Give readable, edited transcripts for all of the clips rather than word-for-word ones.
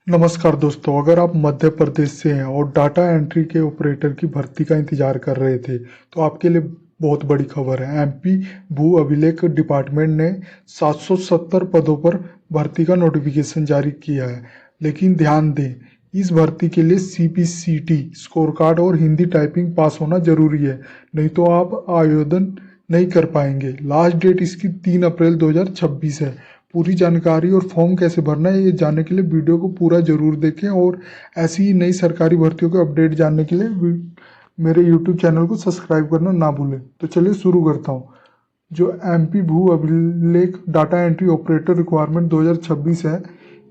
नमस्कार दोस्तों, अगर आप मध्य प्रदेश से हैं और डाटा एंट्री के ऑपरेटर की भर्ती का इंतजार कर रहे थे, तो आपके लिए बहुत बड़ी खबर है। एमपी भू अभिलेख डिपार्टमेंट ने 770 पदों पर भर्ती का नोटिफिकेशन जारी किया है। लेकिन ध्यान दें, इस भर्ती के लिए सीपीसीटी स्कोर कार्ड और हिंदी टाइपिंग पास होना जरूरी है, नहीं तो आप आवेदन नहीं कर पाएंगे। लास्ट डेट इसकी 3 अप्रैल 2026 है। पूरी जानकारी और फॉर्म कैसे भरना है ये जानने के लिए वीडियो को पूरा जरूर देखें, और ऐसी ही नई सरकारी भर्तियों के अपडेट जानने के लिए मेरे यूट्यूब चैनल को सब्सक्राइब करना ना भूलें। तो चलिए शुरू करता हूँ। जो एमपी भू अभिलेख डाटा एंट्री ऑपरेटर रिक्वायरमेंट 2026 है,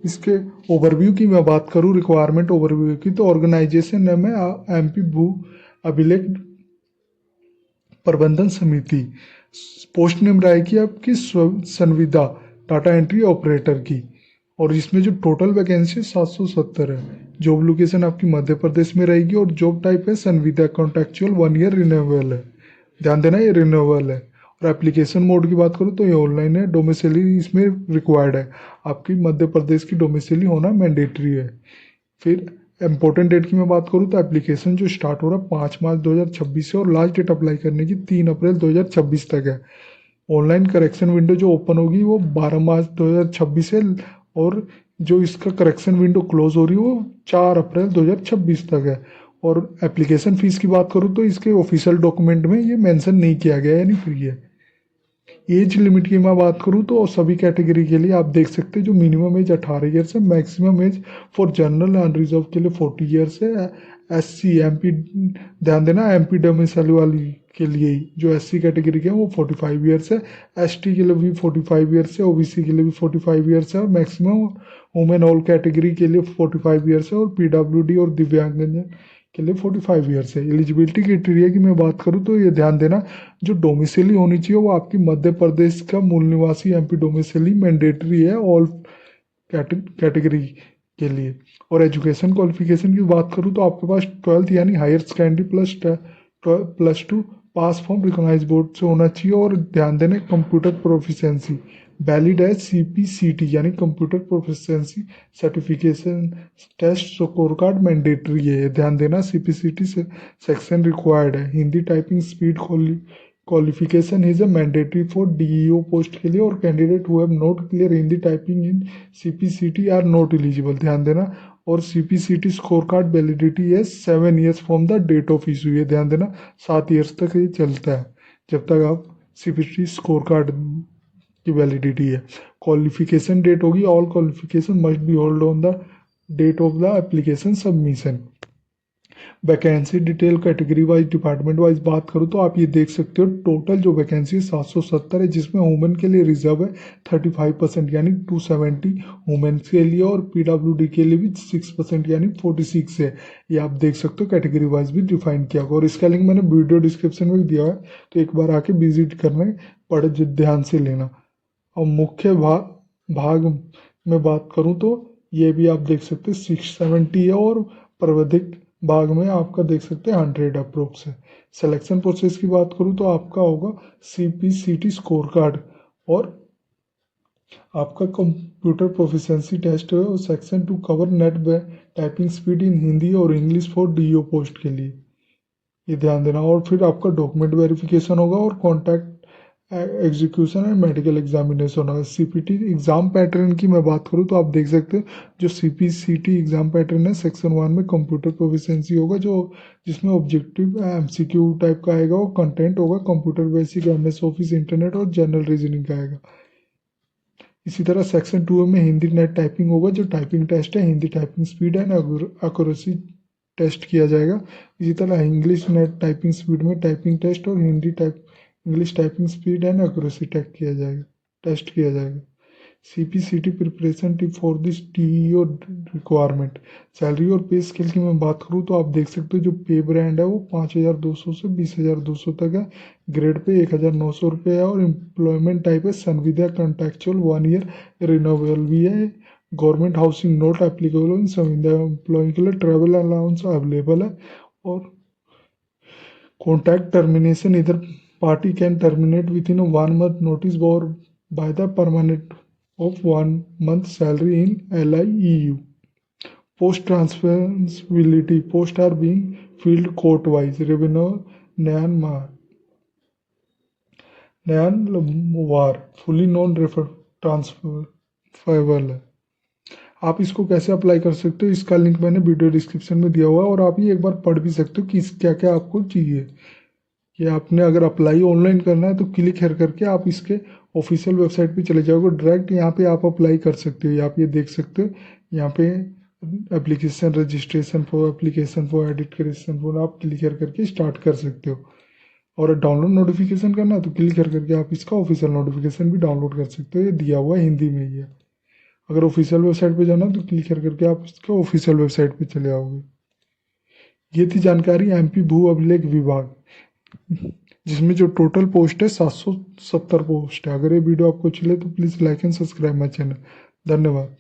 इसके ओवरव्यू की मैं बात करूँ, रिक्वायरमेंट ओवरव्यू की, तो ऑर्गेनाइजेशन नेम है एमपी भू अभिलेख प्रबंधन समिति। पोस्ट नेम रहेगी आपकी संविदा डाटा एंट्री ऑपरेटर की, और इसमें जो टोटल वैकेंसी 770 है। जॉब लोकेशन आपकी मध्य प्रदेश में रहेगी, और जॉब टाइप है संविदा कॉन्ट्रेक्चुअल 1 ईयर रिन्यूएबल है। ध्यान देना, ये रिन्यूएबल है। और एप्लीकेशन मोड की बात करूँ तो ये ऑनलाइन है। डोमिसिली इसमें रिक्वायर्ड है, आपकी मध्य प्रदेश की डोमिसिली होना मैंडेटरी है। फिर इम्पोर्टेंट डेट की मैं बात करूँ तो एप्लीकेशन जो स्टार्ट हो रहा है 5 मार्च 2026 से, और लास्ट डेट अप्लाई करने की 3 अप्रैल 2026 तक है। ऑनलाइन करेक्शन विंडो जो ओपन होगी वो 12 मार्च 2026 है, और जो इसका करेक्शन विंडो क्लोज हो रही है वो 4 अप्रैल 2026 तक है। और एप्लीकेशन फीस की बात करूँ तो इसके ऑफिशियल डॉक्यूमेंट में ये मेंशन नहीं किया गया है, यानी फ्री है। एज लिमिट की मैं बात करूँ तो सभी कैटेगरी के लिए आप देख सकते हैं, जो मिनिमम एज 18 ईयर्स है, maximum age for general and reserve के लिए 40 ईयर्स है। एस सी एम पी, ध्यान देना, एम पी डोमिसाइल वाली के लिए ही जो एस सी कैटेगरी के हैं वो 45 ईयर्स है। एस टी के लिए भी 45 ईयर्स है, ओबीसी के लिए भी 45 ईयर्स है, और मैक्सिमम वुमेन ऑल कैटेगरी के लिए 45 ईयर्स है, और पीडब्ल्यूडी और दिव्यांगजन के लिए 45 ईयर्स है। एलिजिबिलिटी क्राइटेरिया की मैं बात करूँ तो ये ध्यान देना, जो डोमिसिली होनी चाहिए वो आपकी मध्य प्रदेश का मूल निवासी एमपी डोमिसिली मैंडेटरी है ऑल कैटेगरी के लिए। और एजुकेशन क्वालिफिकेशन की बात करूँ तो आपके पास 12th यानी हायर सेकेंडरी +2 पास फ्रॉम रिकॉग्नाइज बोर्ड से होना चाहिए। और ध्यान देना, कंप्यूटर प्रोफिशिएंसी वैलिड है सीपीसीटी यानी computer proficiency certification test score card mandatory है। ध्यान देना, सीपीसीटी से सेक्शन रिक्वायर्ड है। Hindi typing speed qualification is a mandatory for DEO post के लिए, और candidate who have not clear Hindi typing in CPCT are not eligible. ध्यान देना। और सीपीसीटी स्कोर कार्ड वैलिडिटी है 7 years from the date of issue. ये ध्यान देना, 7 ईयर्स तक ये चलता है जब तक आप सीपीसीटी स्कोर कार्ड की वैलिडिटी है। क्वालिफिकेशन डेट होगी, all qualification must be hold on the date of the application submission. Vacancy detail category wise department wise बात करूँ तो आप ये देख सकते हो, टोटल जो वैकेंसी 770 है, जिसमें वुमेन के लिए रिजर्व है 35% यानी 270 वुमेन के लिए, और पीडब्ल्यूडी के लिए भी 6% यानी 46 है। ये आप देख सकते हो, कैटेगरी वाइज भी डिफाइन किया होगा, और इसका लिंक मैंने वीडियो डिस्क्रिप्शन में भी दिया है, तो एक बार आके विजिट करने पड़े, ध्यान से लेना। और मुख्य भाग में बात करूं तो ये भी आप देख सकते हैं 670 है, और प्राविधिक भाग में आपका देख सकते हैं 100 अप्रोक्स है। सिलेक्शन प्रोसेस की बात करूं तो आपका होगा सीपीसीटी स्कोर कार्ड, और आपका कंप्यूटर प्रोफिशिएंसी टेस्ट है, और section 2 cover net typing speed in Hindi और इंग्लिश फॉर डीओ पोस्ट के लिए, ये ध्यान देना। और फिर आपका डॉक्यूमेंट वेरिफिकेशन होगा, और contact execution and medical examination होगा। सीपीटी एग्जाम पैटर्न की मैं बात करूँ तो आप देख सकते हैं, जो सीपीसीटी एग्जाम पैटर्न है, सेक्शन 1 में कंप्यूटर प्रोफिशिएंसी होगा, जो जिसमें ऑब्जेक्टिव एमसीक्यू टाइप का आएगा, और कंटेंट होगा computer basic, MS office, internet और जनरल रीजनिंग का आएगा। इसी तरह सेक्शन 2 में हिंदी नेट टाइपिंग होगा, जो टाइपिंग टेस्ट है, Hindi typing speed and accuracy test किया जाएगा। इसी तरह इंग्लिश नेट टाइपिंग स्पीड में टाइपिंग टेस्ट और English typing speed and accuracy test किया जाएगा। CPCT preparation tip for this TEO requirement. Salary और पे स्केल की मैं बात करूँ तो आप देख सकते हो, जो पे बैंड है वो 5,200 से 20,200 तक है। ग्रेड पे 1,900 रुपये है, और एम्प्लॉयमेंट टाइप है संविदा कॉन्ट्रेक्चुअल 1 ईयर रिन्यूएबल भी है। Government housing not applicable in संविदा एम्प्लॉय के लिए ट्रैवल अलाउंस अवेलेबल है। और कॉन्ट्रैक्ट टर्मिनेशन, इधर party can terminate within a 1 month notice or by the permanent of 1 month salary in LIEU. Post transferability, post are being field court wise, revenue वार, fully non refer transferable है। आप इसको कैसे apply कर सकते हो, इसका लिंक मैंने वीडियो डिस्क्रिप्शन में दिया हुआ है, और आप ये एक बार पढ़ भी सकते हो कि क्या क्या आपको चाहिए। ये आपने अगर अप्लाई ऑनलाइन करना है तो क्लिक हेयर करके आप इसके ऑफिशियल वेबसाइट पे चले जाओगे, डायरेक्ट यहाँ पे आप अप्लाई कर सकते हो। आप ये देख सकते हो यहाँ पे application registration for application for edit for, आप क्लिक हेयर करके स्टार्ट कर सकते हो। और डाउनलोड नोटिफिकेशन करना है तो क्लिक करके आप इसका ऑफिशियल नोटिफिकेशन भी डाउनलोड कर सकते हो, ये दिया हुआ है हिंदी में ही है। अगर ऑफिशियल वेबसाइट पे जाना है तो क्लिक करके आप इसके ऑफिशियल वेबसाइट पे चले आओगे। ये थी जानकारी एमपी भू अभिलेख विभाग, जिसमें जो टोटल पोस्ट है 770 पोस्ट है। अगर ये वीडियो आपको चले तो please like and subscribe my channel. धन्यवाद।